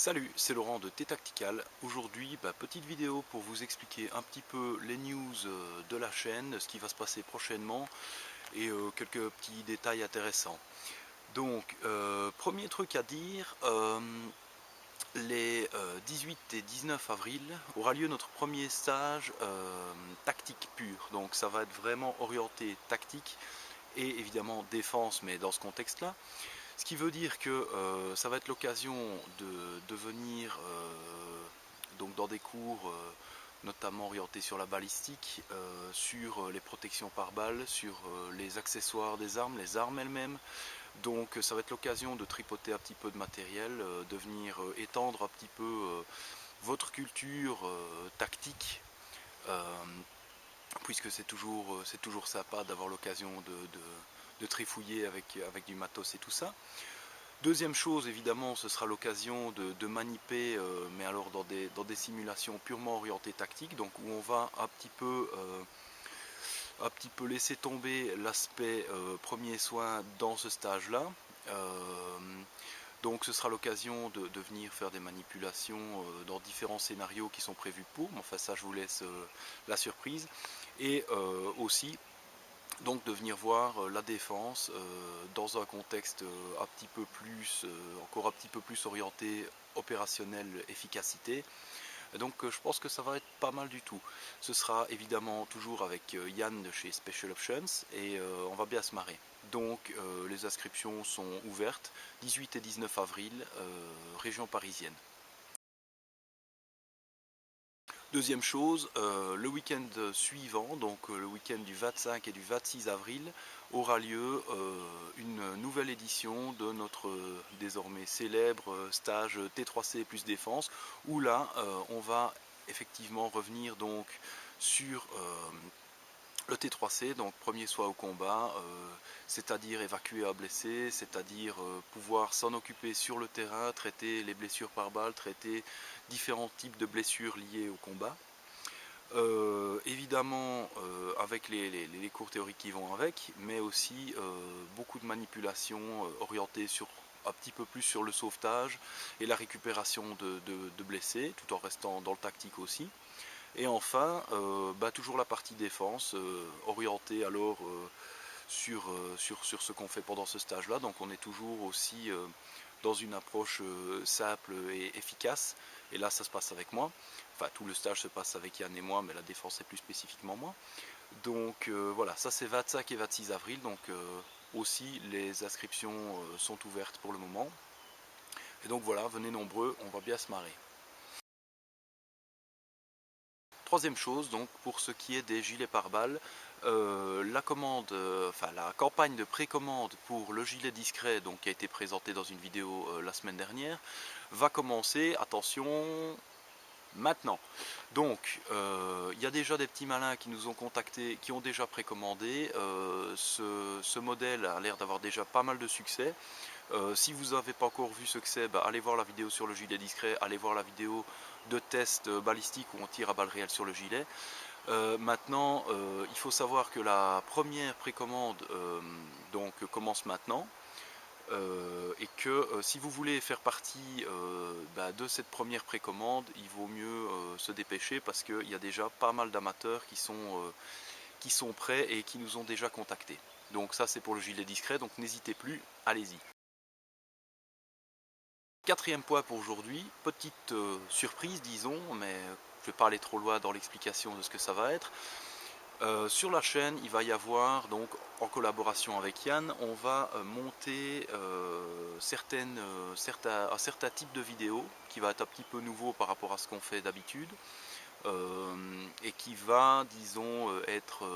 Salut, c'est Laurent de T-Tactical. Aujourd'hui, petite vidéo pour vous expliquer un petit peu les news de la chaîne, ce qui va se passer prochainement et quelques petits détails intéressants. Donc, premier truc à dire, les 18 et 19 avril aura lieu notre premier stage tactique pur. Donc ça va être vraiment orienté tactique et évidemment défense, mais dans ce contexte-là. Ce qui veut dire que ça va être l'occasion de venir donc dans des cours notamment orientés sur la balistique, sur les protections par balle, sur les accessoires des armes, les armes elles-mêmes. Donc ça va être l'occasion de tripoter un petit peu de matériel, de venir étendre un petit peu votre culture tactique, euh, puisque c'est toujours sympa d'avoir l'occasion de trifouiller avec du matos et tout ça. Deuxième chose, évidemment, ce sera l'occasion de maniper, mais alors dans des simulations purement orientées tactiques, donc où on va un petit peu laisser tomber l'aspect premier soin dans ce stage-là. Euh, donc ce sera l'occasion de venir faire des manipulations dans différents scénarios qui sont prévus pour, mais enfin ça je vous laisse la surprise. Et aussi donc de venir voir la défense dans un contexte un petit peu plus, encore un petit peu plus orienté opérationnel efficacité. Et donc je pense que ça va être pas mal du tout. Ce sera évidemment toujours avec Yann de chez Special Options et on va bien se marrer. Donc les inscriptions sont ouvertes 18 et 19 avril, région parisienne. Deuxième chose, le week-end suivant, donc le week-end du 25 et du 26 avril, aura lieu une nouvelle édition de notre désormais célèbre stage T3C plus défense, où là on va effectivement revenir donc sur le T3C, donc premier soin au combat, c'est-à-dire évacuer un blessé, c'est-à-dire pouvoir s'en occuper sur le terrain, traiter les blessures par balle, traiter différents types de blessures liées au combat. Évidemment avec les cours théoriques qui vont avec, mais aussi beaucoup de manipulations orientées sur un petit peu plus sur le sauvetage et la récupération de blessés, tout en restant dans le tactique aussi. Et enfin, toujours la partie défense, orientée alors sur ce qu'on fait pendant ce stage-là. Donc on est toujours aussi dans une approche simple et efficace. Et là, ça se passe avec moi. Enfin, tout le stage se passe avec Yann et moi, mais la défense est plus spécifiquement moi. Donc voilà, ça c'est 25 et 26 avril. Donc aussi, les inscriptions sont ouvertes pour le moment. Et donc voilà, venez nombreux, on va bien se marrer. Troisième chose, donc pour ce qui est des gilets pare-balles, la campagne de précommande pour le gilet discret, donc qui a été présentée dans une vidéo la semaine dernière, va commencer. Attention, maintenant. Donc, il y a déjà des petits malins qui nous ont contactés, qui ont déjà précommandé. Ce modèle a l'air d'avoir déjà pas mal de succès. Si vous n'avez pas encore vu ce que c'est, allez voir la vidéo sur le gilet discret, allez voir la vidéo de test balistique où on tire à balles réelles sur le gilet. Maintenant, il faut savoir que la première précommande donc, commence maintenant. Et que si vous voulez faire partie de cette première précommande, il vaut mieux se dépêcher parce qu'il y a déjà pas mal d'amateurs qui sont prêts et qui nous ont déjà contactés. Donc ça c'est pour le gilet discret, donc n'hésitez plus, allez-y. Quatrième point pour aujourd'hui, petite surprise disons, mais je ne vais pas aller trop loin dans l'explication de ce que ça va être. Sur la chaîne, il va y avoir, donc en collaboration avec Yann, on va monter un certain type de vidéo qui va être un petit peu nouveau par rapport à ce qu'on fait d'habitude et qui va, disons, être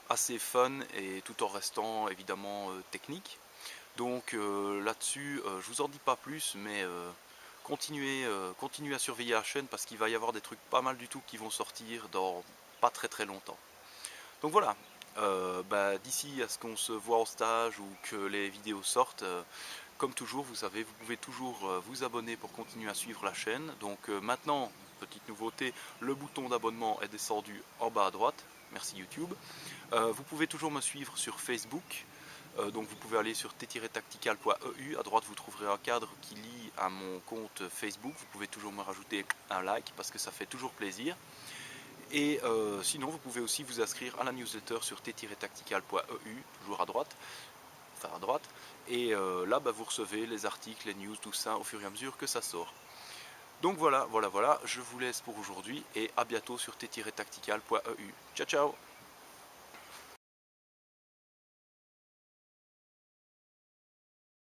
assez fun et tout en restant évidemment technique. Donc là-dessus, je vous en dis pas plus, mais continuez à surveiller la chaîne parce qu'il va y avoir des trucs pas mal du tout qui vont sortir dans pas très très longtemps. Donc voilà, d'ici à ce qu'on se voit au stage ou que les vidéos sortent, comme toujours, vous savez, vous pouvez toujours vous abonner pour continuer à suivre la chaîne. Donc maintenant, petite nouveauté, le bouton d'abonnement est descendu en bas à droite. Merci YouTube. Vous pouvez toujours me suivre sur Facebook. Donc vous pouvez aller sur t-tactical.eu, à droite vous trouverez un cadre qui lie à mon compte Facebook, vous pouvez toujours me rajouter un like parce que ça fait toujours plaisir. Et sinon vous pouvez aussi vous inscrire à la newsletter sur t-tactical.eu, toujours à droite, enfin à droite, et là vous recevez les articles, les news, tout ça au fur et à mesure que ça sort. Donc voilà, je vous laisse pour aujourd'hui et à bientôt sur t-tactical.eu. Ciao ciao.